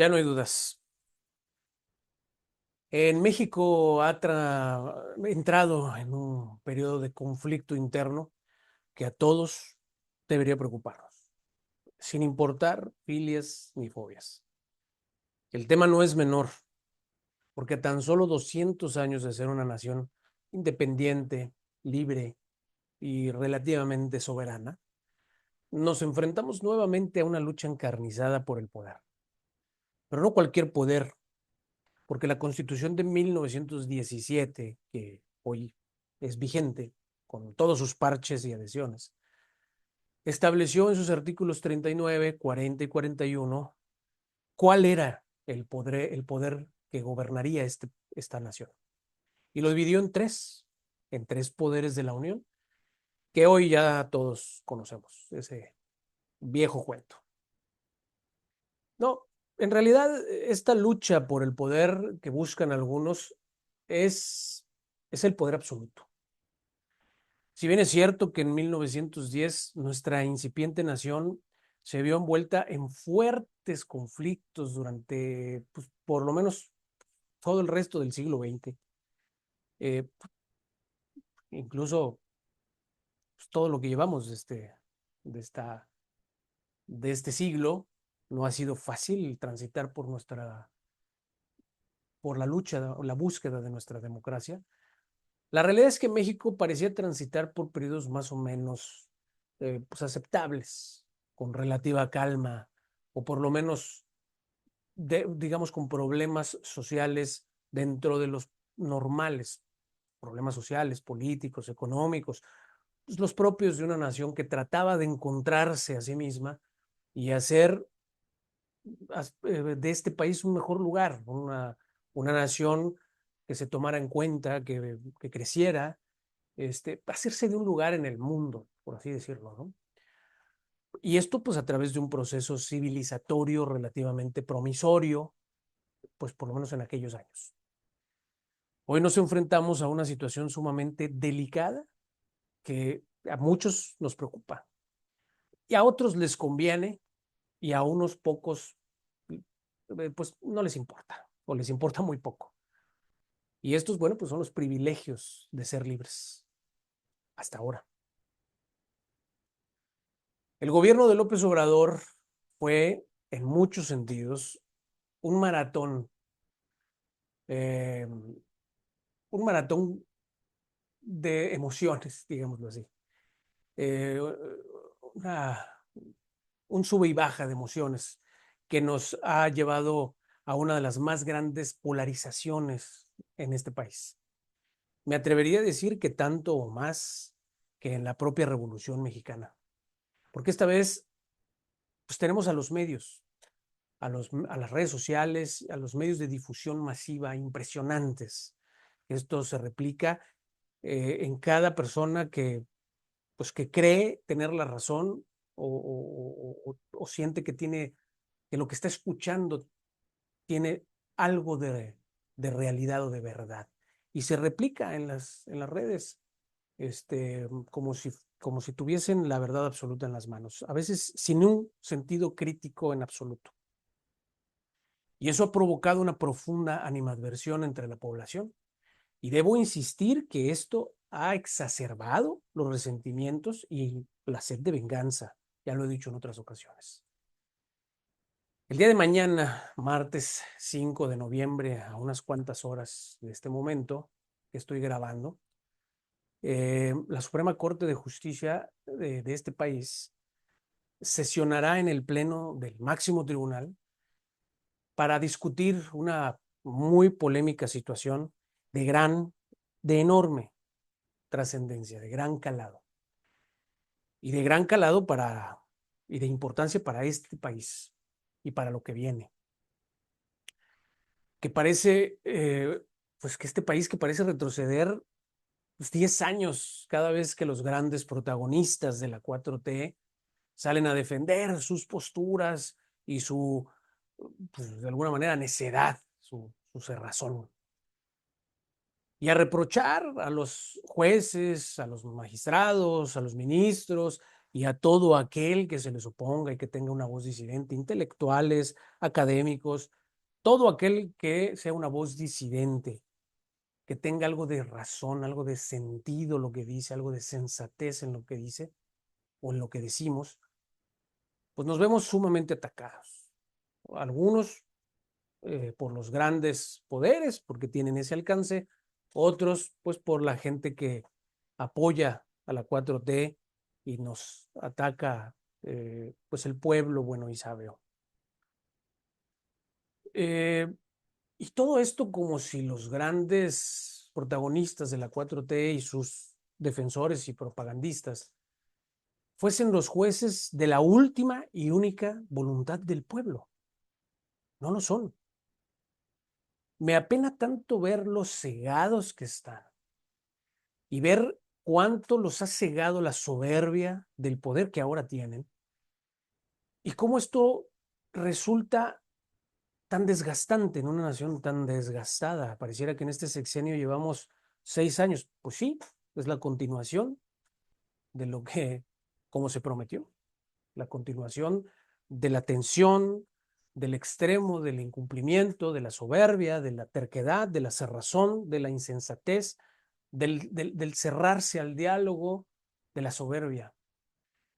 Ya no hay dudas. En México ha entrado en un periodo de conflicto interno que a todos debería preocuparnos, sin importar filias ni fobias. El tema no es menor, porque a tan solo 200 años de ser una nación independiente, libre y relativamente soberana, nos enfrentamos nuevamente a una lucha encarnizada por el poder. Pero no cualquier poder, porque la Constitución de 1917, que hoy es vigente, con todos sus parches y adhesiones, estableció en sus artículos 39, 40 y 41 cuál era el poder que gobernaría esta nación. Y lo dividió en tres poderes de la Unión, que hoy ya todos conocemos, ese viejo cuento. No, en realidad esta lucha por el poder que buscan algunos es, es el poder absoluto. Si bien es cierto que en 1910 nuestra incipiente nación se vio envuelta en fuertes conflictos durante, pues, por lo menos todo el resto del siglo XX, eh, incluso pues, todo lo que llevamos de, esta, de este siglo, no ha sido fácil transitar por la lucha o la búsqueda de nuestra democracia. La realidad es que México parecía transitar por periodos más o menos pues aceptables, con relativa calma, o por lo menos, digamos, con problemas sociales dentro de los normales, problemas sociales, políticos, económicos, pues los propios de una nación que trataba de encontrarse a sí misma y hacer de este país un mejor lugar, una nación que se tomara en cuenta, que creciera, hacerse de un lugar en el mundo, por así decirlo, ¿no? Y esto pues a través de un proceso civilizatorio relativamente promisorio, pues por lo menos en aquellos años. Hoy nos enfrentamos a una situación sumamente delicada que a muchos nos preocupa y a otros les conviene y a unos pocos pues no les importa o les importa muy poco. Y estos, bueno, pues son los privilegios de ser libres hasta ahora. El gobierno de López Obrador fue, en muchos sentidos, un maratón, eh, un maratón de emociones, digámoslo así. Eh, una, un sube y baja de emociones que nos ha llevado a una de las más grandes polarizaciones en este país. Me atrevería a decir que tanto o más que en la propia Revolución Mexicana, porque esta vez pues tenemos a los medios, a las redes sociales, a los medios de difusión masiva impresionantes. Esto se replica en cada persona pues, que cree tener la razón o siente que que lo que está escuchando tiene algo de realidad o de verdad. Y se replica en las redes, como si tuviesen la verdad absoluta en las manos, a veces sin un sentido crítico en absoluto. Y eso ha provocado una profunda animadversión entre la población. Y debo insistir que esto ha exacerbado los resentimientos y la sed de venganza. Ya lo he dicho en otras ocasiones. El día de mañana, martes 5 de noviembre, a unas cuantas horas de este momento que estoy grabando, la Suprema Corte de Justicia de este país sesionará en el Pleno del máximo tribunal para discutir una muy polémica situación de de enorme trascendencia, de gran calado y de gran calado y de importancia para este país y para lo que viene. Que parece, pues que este país que parece retroceder pues, 10 años cada vez que los grandes protagonistas de la 4T salen a defender sus posturas y pues, de alguna manera, necedad, su cerrazón. Y a reprochar a los jueces, a los magistrados, a los ministros, y a todo aquel que se les oponga y que tenga una voz disidente, intelectuales, académicos, todo aquel que sea una voz disidente, que tenga algo de razón, algo de sentido lo que dice, algo de sensatez en lo que dice o en lo que decimos, pues nos vemos sumamente atacados. Algunos por los grandes poderes, porque tienen ese alcance, otros pues por la gente que apoya a la 4T y nos ataca pues el pueblo bueno y sabio. Y todo esto como si los grandes protagonistas de la 4T y sus defensores y propagandistas fuesen los jueces de la última y única voluntad del pueblo. No lo son. Me apena tanto ver los cegados que están y ver cuánto los ha cegado la soberbia del poder que ahora tienen y cómo esto resulta tan desgastante en una nación tan desgastada. Pareciera que en este sexenio llevamos 6 años. Pues sí, es la continuación de lo que, como se prometió, la continuación de la tensión, del extremo, del incumplimiento, de la soberbia, de la terquedad, de la cerrazón, de la insensatez, del cerrarse al diálogo, de la soberbia.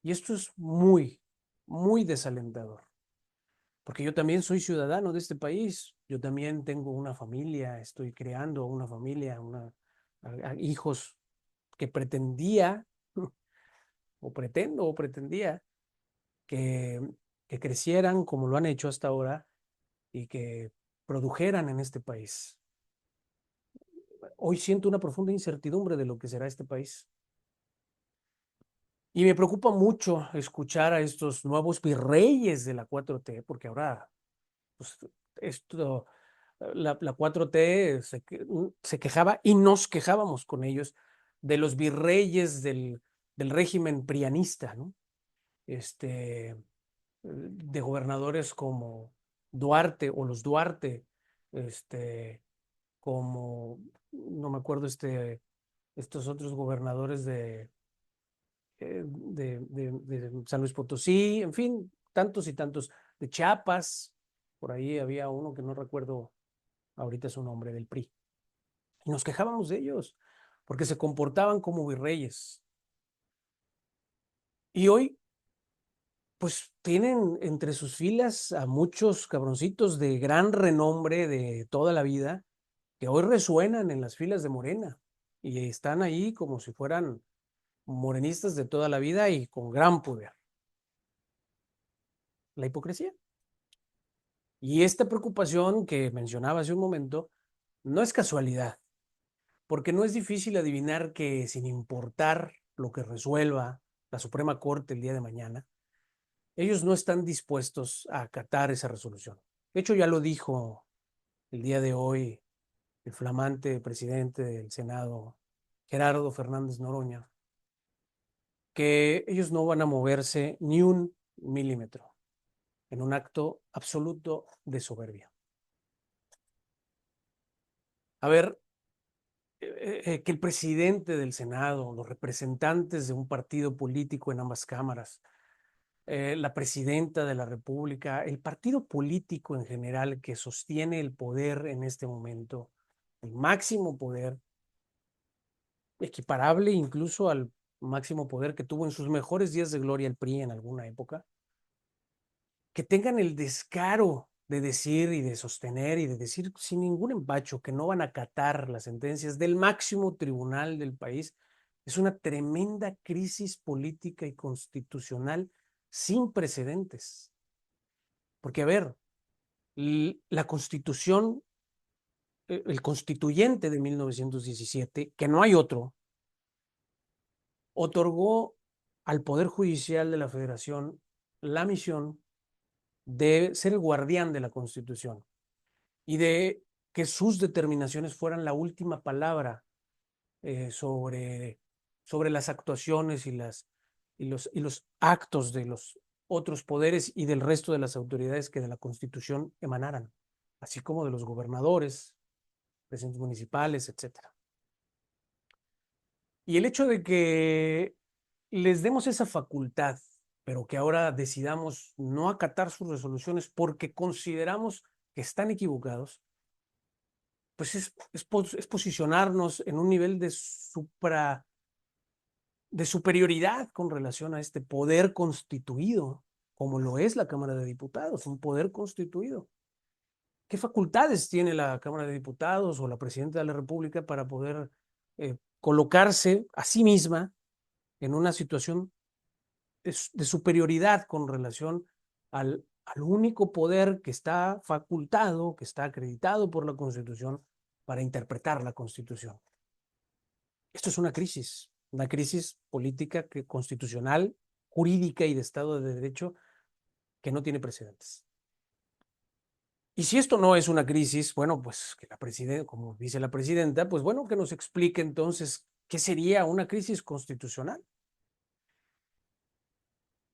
Y esto es muy, muy desalentador, porque yo también soy ciudadano de este país, yo también tengo una familia, estoy creando una familia, a hijos que pretendía, o pretendo, o pretendía que, que crecieran como lo han hecho hasta ahora y que produjeran en este país. Hoy siento una profunda incertidumbre de lo que será este país. Y me preocupa mucho escuchar a estos nuevos virreyes de la 4T, porque ahora pues, esto, la 4T se quejaba y nos quejábamos con ellos de los virreyes del régimen prianista, ¿no? De gobernadores como Duarte o los Duarte, como, no me acuerdo, estos otros gobernadores de San Luis Potosí, en fin, tantos y tantos, de Chiapas, por ahí había uno que no recuerdo ahorita su nombre, del PRI. Y nos quejábamos de ellos, porque se comportaban como virreyes. Y hoy, pues tienen entre sus filas a muchos cabroncitos de gran renombre de toda la vida, que hoy resuenan en las filas de Morena y están ahí como si fueran morenistas de toda la vida y con gran poder. La hipocresía. Y esta preocupación que mencionaba hace un momento no es casualidad, porque no es difícil adivinar que sin importar lo que resuelva la Suprema Corte el día de mañana, ellos no están dispuestos a acatar esa resolución. De hecho, ya lo dijo el día de hoy el flamante presidente del Senado, Gerardo Fernández Noroña, que ellos no van a moverse ni un milímetro en un acto absoluto de soberbia. A ver, que el presidente del Senado, los representantes de un partido político en ambas cámaras, la presidenta de la República, el partido político en general que sostiene el poder en este momento, el máximo poder, equiparable incluso al máximo poder que tuvo en sus mejores días de gloria el PRI en alguna época, que tengan el descaro de decir y de sostener y de decir sin ningún empacho que no van a acatar las sentencias del máximo tribunal del país, es una tremenda crisis política y constitucional sin precedentes. Porque, a ver, la constitución, el constituyente de 1917, que no hay otro, otorgó al Poder Judicial de la Federación la misión de ser el guardián de la Constitución y de que sus determinaciones fueran la última palabra sobre las actuaciones y los actos de los otros poderes y del resto de las autoridades que de la Constitución emanaran, así como de los gobernadores, presidentes municipales, etcétera. Y el hecho de que les demos esa facultad, pero que ahora decidamos no acatar sus resoluciones porque consideramos que están equivocados, pues es posicionarnos en un nivel de superioridad con relación a este poder constituido, como lo es la Cámara de Diputados, un poder constituido. ¿Qué facultades tiene la Cámara de Diputados o la Presidenta de la República para poder colocarse a sí misma en una situación de superioridad con relación al único poder que está facultado, que está acreditado por la Constitución para interpretar la Constitución? Esto es una crisis política, constitucional, jurídica y de Estado de Derecho que no tiene precedentes. Y si esto no es una crisis, bueno, pues que la presidenta, como dice la presidenta, pues bueno, que nos explique entonces qué sería una crisis constitucional.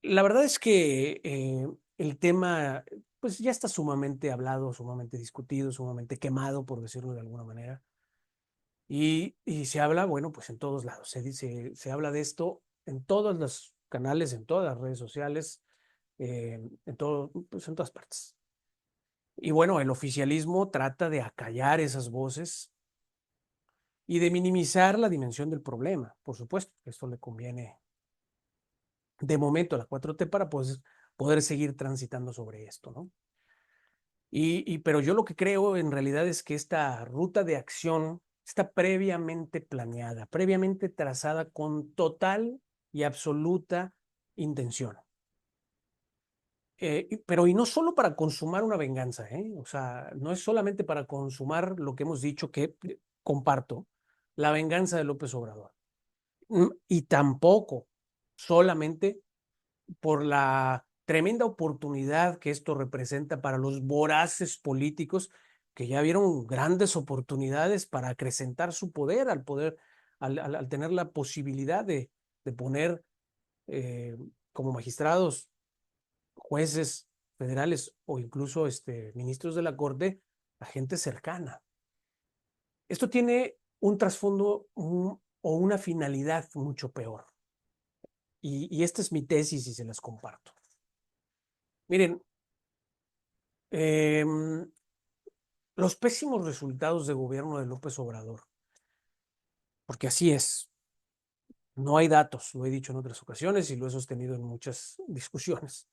La verdad es que el tema, pues ya está sumamente hablado, sumamente discutido, sumamente quemado, por decirlo de alguna manera. Y se habla, bueno, pues en todos lados. Se habla de esto en todos los canales, en todas las redes sociales, pues en todas partes. Y bueno, el oficialismo trata de acallar esas voces y de minimizar la dimensión del problema. Por supuesto, esto le conviene de momento a la 4T para pues, poder seguir transitando sobre esto, ¿no? Pero yo lo que creo en realidad es que esta ruta de acción está previamente planeada, previamente trazada con total y absoluta intención. Pero y no solo para consumar una venganza, ¿eh? O sea, no es solamente para consumar lo que hemos dicho que comparto, la venganza de López Obrador. Y tampoco solamente por la tremenda oportunidad que esto representa para los voraces políticos que ya vieron grandes oportunidades para acrecentar su poder, al tener la posibilidad de poner como magistrados, jueces federales o incluso ministros de la Corte a gente cercana. Esto tiene un trasfondo o una finalidad mucho peor. Y esta es mi tesis y se las comparto. Miren, eh, los pésimos resultados de gobierno de López Obrador, porque así es, no hay datos, lo he dicho en otras ocasiones y lo he sostenido en muchas discusiones,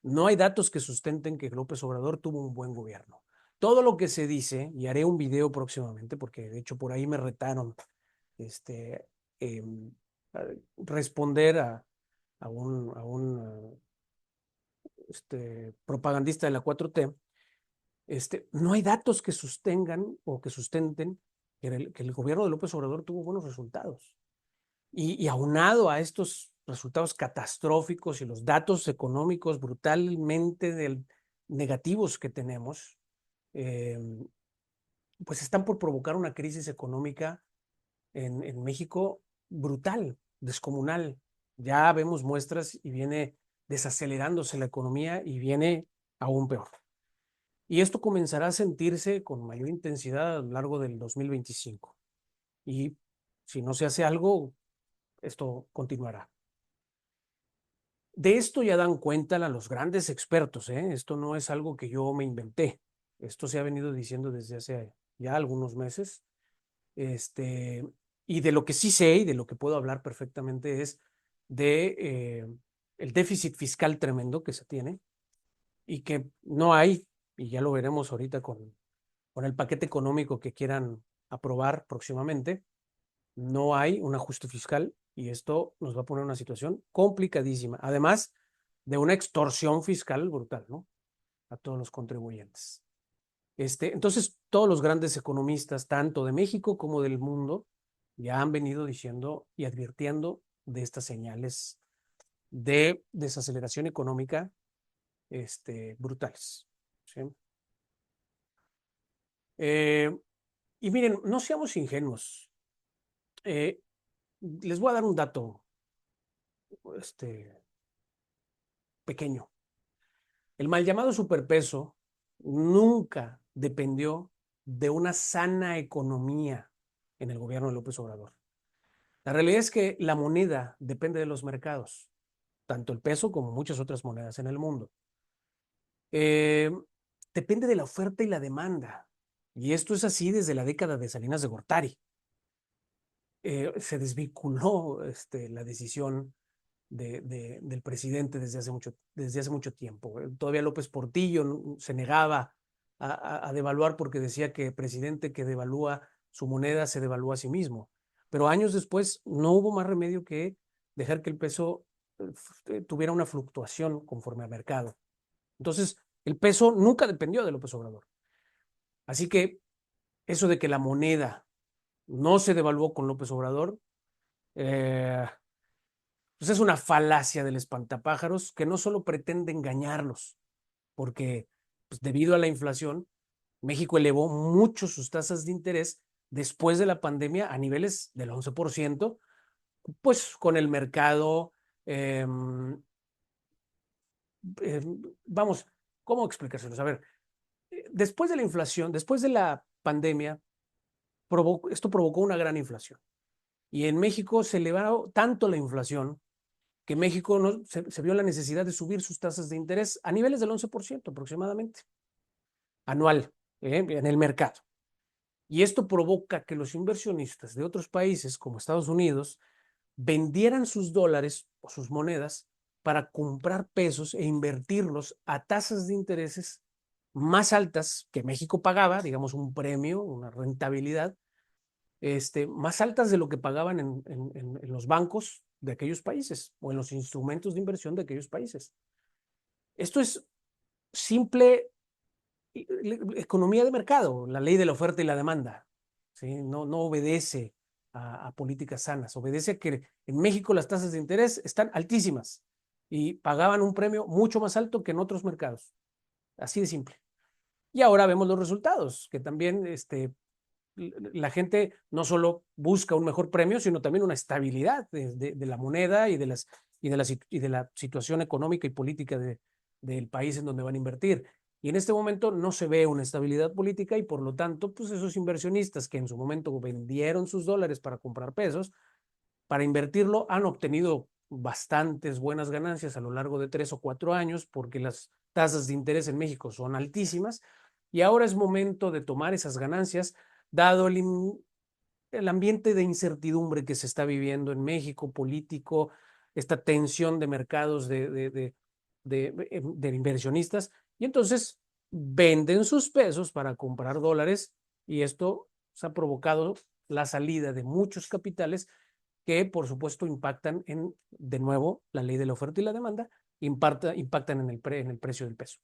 no hay datos que sustenten que López Obrador tuvo un buen gobierno. Todo lo que se dice, y haré un video próximamente, porque de hecho por ahí me retaron eh, a responder a un propagandista de la 4T. No hay datos que sostengan o que sustenten que el gobierno de López Obrador tuvo buenos resultados. Y aunado a estos resultados catastróficos y los datos económicos brutalmente negativos que tenemos, eh, pues están por provocar una crisis económica en México brutal, descomunal. Ya vemos muestras y viene desacelerándose la economía y viene aún peor. Y esto comenzará a sentirse con mayor intensidad a lo largo del 2025. Y si no se hace algo, esto continuará. De esto ya dan cuenta los grandes expertos, ¿eh? Esto no es algo que yo me inventé. Esto se ha venido diciendo desde hace ya algunos meses. Este, y de lo que sí sé y de lo que puedo hablar perfectamente es de el déficit fiscal tremendo que se tiene y que no hay, y ya lo veremos ahorita con el paquete económico que quieran aprobar próximamente, no hay un ajuste fiscal y esto nos va a poner en una situación complicadísima, además de una extorsión fiscal brutal, ¿no? A todos los contribuyentes. Entonces, todos los grandes economistas, tanto de México como del mundo, ya han venido diciendo y advirtiendo de estas señales de desaceleración económica brutales. ¿Sí? Eh, y miren, no seamos ingenuos. Eh, Les voy a dar un dato pequeño. El mal llamado superpeso nunca dependió de una sana economía en el gobierno de López Obrador. La realidad es que la moneda depende de los mercados, tanto el peso como muchas otras monedas en el mundo. Eh, Depende de la oferta y la demanda. Y esto es así desde la década de Salinas de Gortari. Se desvinculó la decisión del presidente desde hace mucho tiempo. Todavía López Portillo se negaba a devaluar porque decía que presidente que devalúa su moneda se devalúa a sí mismo. Pero años después no hubo más remedio que dejar que el peso tuviera una fluctuación conforme al mercado. Entonces, el peso nunca dependió de López Obrador. Así que eso de que la moneda no se devaluó con López Obrador, eh, pues es una falacia del espantapájaros que no solo pretende engañarlos, porque pues, debido a la inflación, México elevó mucho sus tasas de interés después de la pandemia a niveles del 11%, pues con el mercado, eh, vamos, ¿cómo explicárselos? A ver, después de la inflación, después de la pandemia, esto provocó una gran inflación. Y en México se elevó tanto la inflación que México se vio la necesidad de subir sus tasas de interés a niveles del 11% aproximadamente, anual, en el mercado. Y esto provoca que los inversionistas de otros países, como Estados Unidos, vendieran sus dólares o sus monedas para comprar pesos e invertirlos a tasas de intereses más altas que México pagaba, digamos un premio, una rentabilidad, más altas de lo que pagaban en los bancos de aquellos países o en los instrumentos de inversión de aquellos países. Esto es simple economía de mercado, la ley de la oferta y la demanda. ¿Sí? No obedece a políticas sanas, obedece a que en México las tasas de interés están altísimas y pagaban un premio mucho más alto que en otros mercados. Así de simple. Y ahora vemos los resultados, que también la gente no solo busca un mejor premio, sino también una estabilidad de la moneda y de la situación económica y política del país en donde van a invertir. Y en este momento no se ve una estabilidad política y por lo tanto, pues esos inversionistas que en su momento vendieron sus dólares para comprar pesos, para invertirlo, han obtenido bastantes buenas ganancias a lo largo de 3 o 4 años porque las tasas de interés en México son altísimas y ahora es momento de tomar esas ganancias dado el ambiente de incertidumbre que se está viviendo en México, político, esta tensión de mercados de inversionistas, y entonces venden sus pesos para comprar dólares, y esto se ha provocado la salida de muchos capitales que, por supuesto, impactan de nuevo, la ley de la oferta y la demanda, impactan en el precio del peso.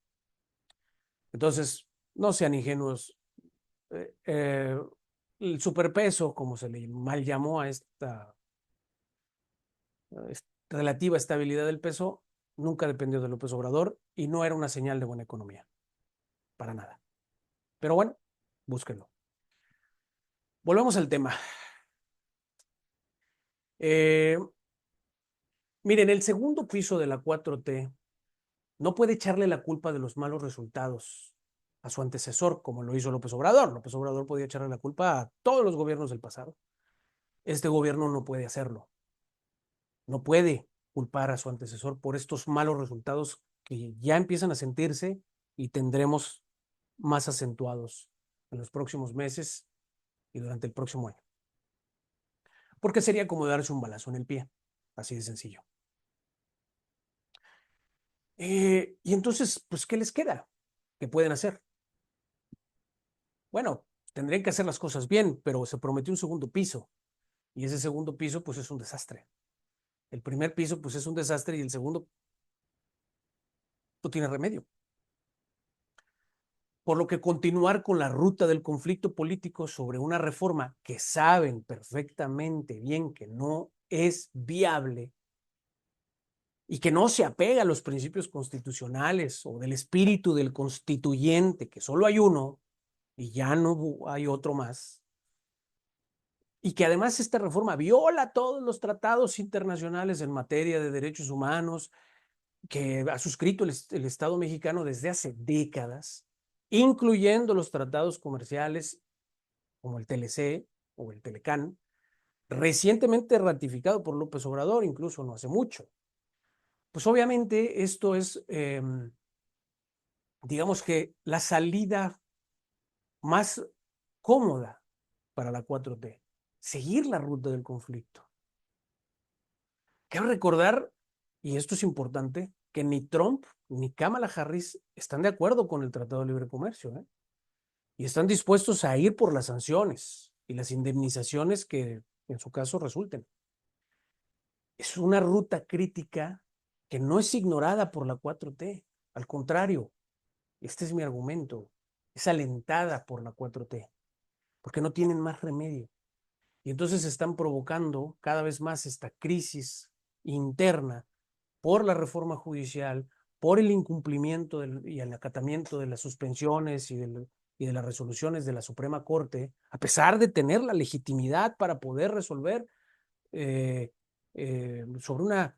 Entonces, no sean ingenuos. eh, eh, el superpeso, como se le mal llamó a esta relativa estabilidad del peso, nunca dependió de López Obrador y no era una señal de buena economía, para nada. Pero bueno, búsquenlo. Volvemos al tema. Eh, Miren, el segundo piso de la 4T no puede echarle la culpa de los malos resultados a su antecesor, como lo hizo López Obrador. López Obrador podía echarle la culpa a todos los gobiernos del pasado. Este gobierno no puede hacerlo. No puede culpar a su antecesor por estos malos resultados que ya empiezan a sentirse y tendremos más acentuados en los próximos meses y durante el próximo año. Porque sería como darse un balazo en el pie, así de sencillo. Y entonces, pues, ¿qué les queda? ¿Qué pueden hacer? Bueno, tendrían que hacer las cosas bien, pero se prometió un segundo piso y ese segundo piso, pues, es un desastre. El primer piso, pues, es un desastre y el segundo no tiene remedio. Por lo que continuar con la ruta del conflicto político sobre una reforma que saben perfectamente bien que no es viable y que no se apega a los principios constitucionales o del espíritu del constituyente, que solo hay uno y ya no hay otro más, y que además esta reforma viola todos los tratados internacionales en materia de derechos humanos que ha suscrito el Estado mexicano desde hace décadas, incluyendo los tratados comerciales como el TLC o el Telecán, recientemente ratificado por López Obrador, incluso no hace mucho. Pues obviamente esto es, digamos que la salida más cómoda para la 4T, seguir la ruta del conflicto. Quiero recordar, y esto es importante, que ni Trump ni Kamala Harris están de acuerdo con el Tratado de Libre Comercio, ¿eh? Y están dispuestos a ir por las sanciones y las indemnizaciones que en su caso resulten. Es una ruta crítica que no es ignorada por la 4T. Al contrario, este es mi argumento, es alentada por la 4T, porque no tienen más remedio. Y entonces están provocando cada vez más esta crisis interna por la reforma judicial, por el incumplimiento y el acatamiento de las suspensiones y de las resoluciones de la Suprema Corte, a pesar de tener la legitimidad para poder resolver eh, sobre una,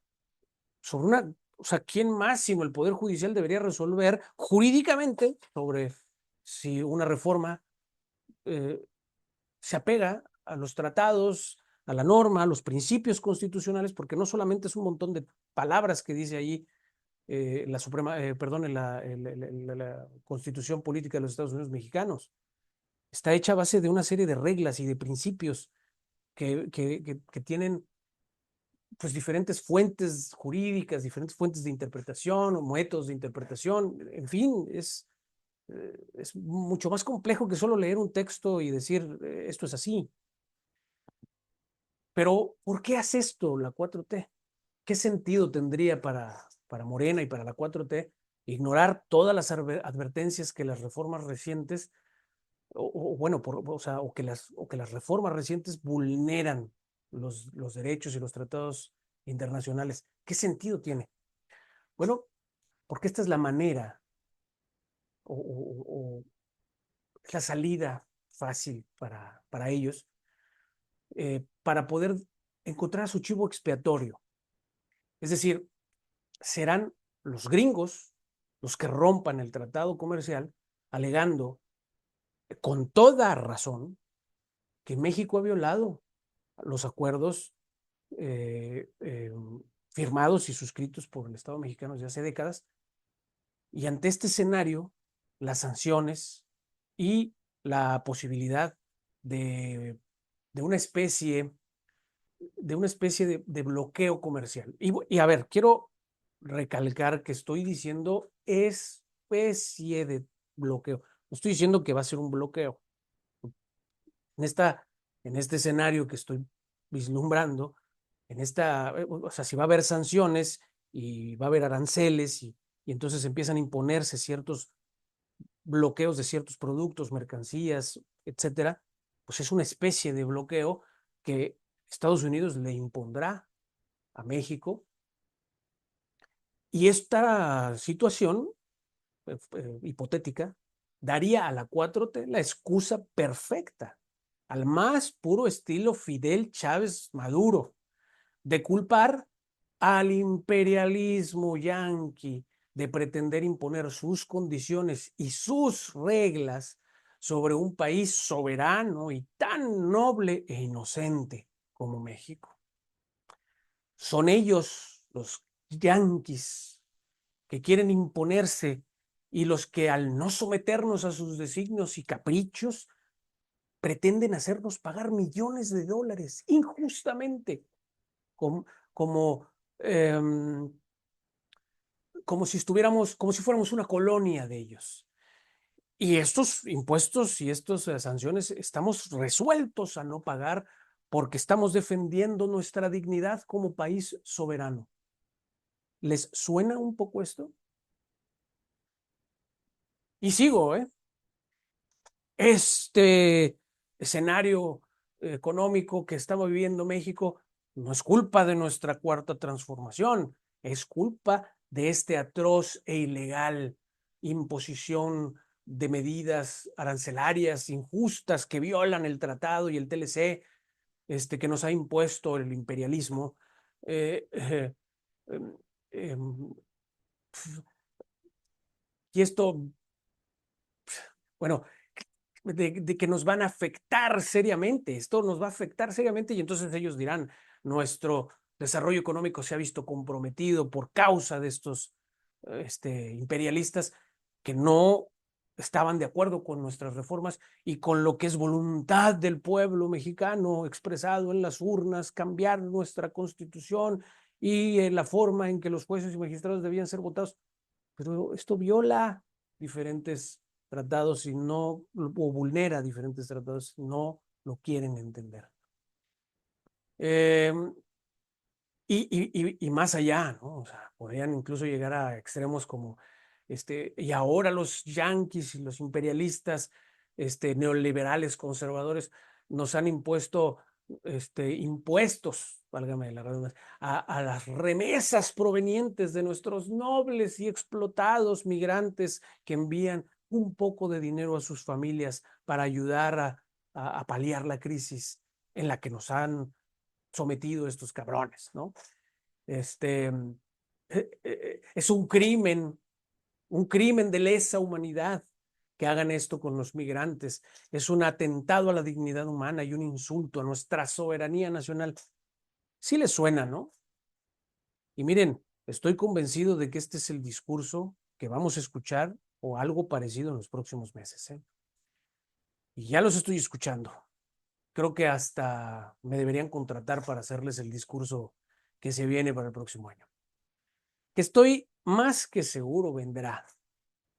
o sea, ¿quién más sino el Poder Judicial debería resolver jurídicamente sobre si una reforma eh, se apega a los tratados, a la norma, a los principios constitucionales, porque no solamente es un montón de palabras que dice ahí la Suprema, perdón, la Constitución Política de los Estados Unidos Mexicanos. Está hecha a base de una serie de reglas y de principios que tienen pues diferentes fuentes jurídicas, diferentes fuentes de interpretación o métodos de interpretación. En fin, es mucho más complejo que solo leer un texto y decir esto es así. Pero, ¿por qué hace esto la 4T? ¿Qué sentido tendría para Morena y para la 4T ignorar todas las advertencias que las reformas recientes, bueno, o que las reformas recientes vulneran los derechos y los tratados internacionales? ¿Qué sentido tiene? Bueno, porque esta es la manera o la salida fácil para ellos para poder encontrar su chivo expiatorio. Es decir, serán los gringos los que rompan el tratado comercial, alegando con toda razón que México ha violado los acuerdos eh, eh, firmados y suscritos por el Estado mexicano desde hace décadas. Y ante este escenario, las sanciones y la posibilidad de, de una especie de bloqueo comercial. Y a ver, quiero recalcar que estoy diciendo especie de bloqueo. No estoy diciendo que va a ser un bloqueo. En, esta, en este escenario que estoy vislumbrando, o sea, si va a haber sanciones y va a haber aranceles y entonces empiezan a imponerse ciertos bloqueos de ciertos productos, mercancías, etcétera, pues es una especie de bloqueo que Estados Unidos le impondrá a México. Y esta situación hipotética daría a la 4T la excusa perfecta, al más puro estilo Fidel Chávez Maduro, de culpar al imperialismo yanqui, de pretender imponer sus condiciones y sus reglas sobre un país soberano y tan noble e inocente como México. Son ellos, los yanquis, que quieren imponerse y los que al no someternos a sus designios y caprichos pretenden hacernos pagar millones de dólares injustamente, como, como, eh, como si estuviéramos, como si fuéramos una colonia de ellos. Y estos impuestos y estas sanciones estamos resueltos a no pagar porque estamos defendiendo nuestra dignidad como país soberano. ¿Les suena un poco esto? Y sigo, ¿eh? Este escenario económico que estamos viviendo México no es culpa de nuestra cuarta transformación, es culpa de este atroz e ilegal imposición de medidas arancelarias injustas que violan el tratado y el TLC que nos ha impuesto el imperialismo. Eh, eh, eh, eh, y esto, bueno, de que nos van a afectar seriamente. Esto nos va a afectar seriamente y entonces ellos dirán, nuestro desarrollo económico se ha visto comprometido por causa de estos imperialistas que no estaban de acuerdo con nuestras reformas y con lo que es voluntad del pueblo mexicano expresado en las urnas, cambiar nuestra constitución y la forma en que los jueces y magistrados debían ser votados. Pero esto viola diferentes tratados y no, o vulnera diferentes tratados, no lo quieren entender. Eh, y más allá, ¿no? O sea, podrían incluso llegar a extremos como, y ahora los yanquis y los imperialistas, neoliberales, conservadores, nos han impuesto, impuestos, válgame la redundancia, a las remesas provenientes de nuestros nobles y explotados migrantes que envían un poco de dinero a sus familias para ayudar a paliar la crisis en la que nos han sometido estos cabrones, ¿no? Es un crimen de lesa humanidad que hagan esto con los migrantes. Es un atentado a la dignidad humana y un insulto a nuestra soberanía nacional. Sí les suena, ¿no? Y miren, estoy convencido de que este es el discurso que vamos a escuchar o algo parecido en los próximos meses, ¿eh? Y ya los estoy escuchando. Creo que hasta me deberían contratar para hacerles el discurso que se viene para el próximo año. Que estoy más que seguro vendrá,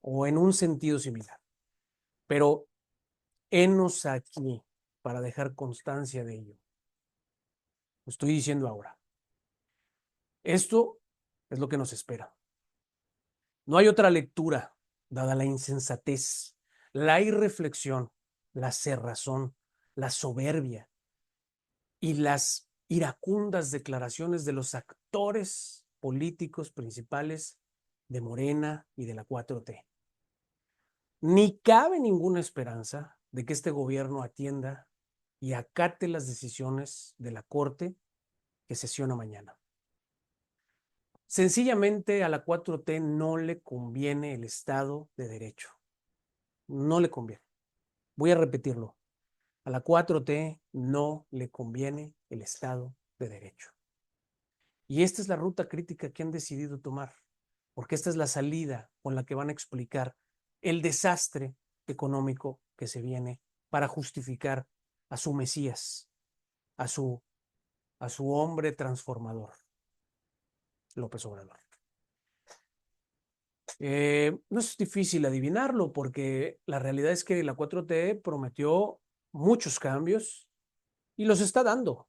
o en un sentido similar. Pero henos aquí para dejar constancia de ello. Lo estoy diciendo ahora. Esto es lo que nos espera. No hay otra lectura, dada la insensatez, la irreflexión, la cerrazón, la soberbia y las iracundas declaraciones de los actores políticos principales de Morena y de la 4T. Ni cabe ninguna esperanza de que este gobierno atienda y acate las decisiones de la Corte que sesiona mañana. Sencillamente a la 4T no le conviene el Estado de Derecho. No le conviene. Voy a repetirlo. A la 4T no le conviene el Estado de Derecho. Y esta es la ruta crítica que han decidido tomar, porque esta es la salida con la que van a explicar el desastre económico que se viene para justificar a su Mesías, a su, a su hombre transformador, López Obrador. No es difícil adivinarlo porque la realidad es que la 4T prometió muchos cambios y los está dando.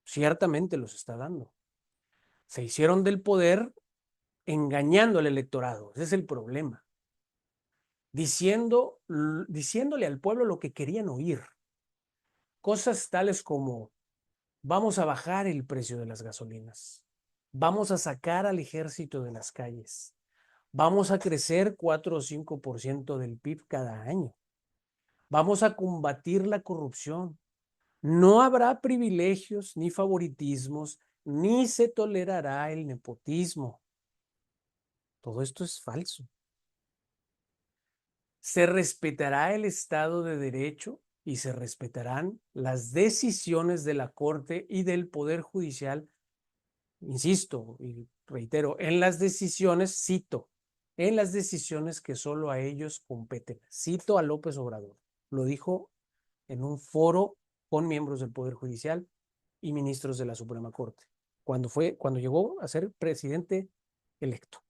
Ciertamente los está dando. Se hicieron del poder engañando al electorado. Ese es el problema. Diciéndole al pueblo lo que querían oír. Cosas tales como vamos a bajar el precio de las gasolinas, vamos a sacar al ejército de las calles, vamos a crecer 4 o 5% del PIB cada año, vamos a combatir la corrupción, no habrá privilegios ni favoritismos, ni se tolerará el nepotismo. Todo esto es falso. Se respetará el Estado de Derecho y se respetarán las decisiones de la Corte y del Poder Judicial, insisto y reitero, en las decisiones, cito, en las decisiones que solo a ellos competen. Cito a López Obrador. Lo dijo en un foro con miembros del Poder Judicial y ministros de la Suprema Corte, cuando llegó a ser presidente electo.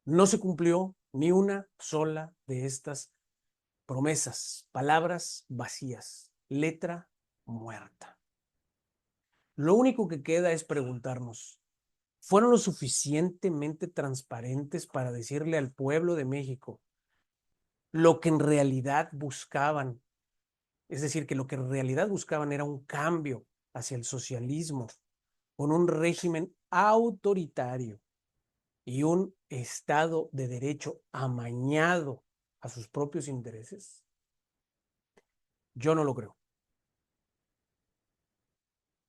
No se cumplió ni una sola de estas promesas, palabras vacías, letra muerta. Lo único que queda es preguntarnos, ¿fueron lo suficientemente transparentes para decirle al pueblo de México lo que en realidad buscaban? Es decir, que lo que en realidad buscaban era un cambio hacia el socialismo, con un régimen autoritario y un Estado de Derecho amañado a sus propios intereses. Yo no lo creo.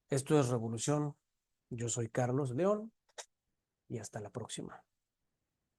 Esto es Revolución. Yo soy Carlos León y hasta la próxima.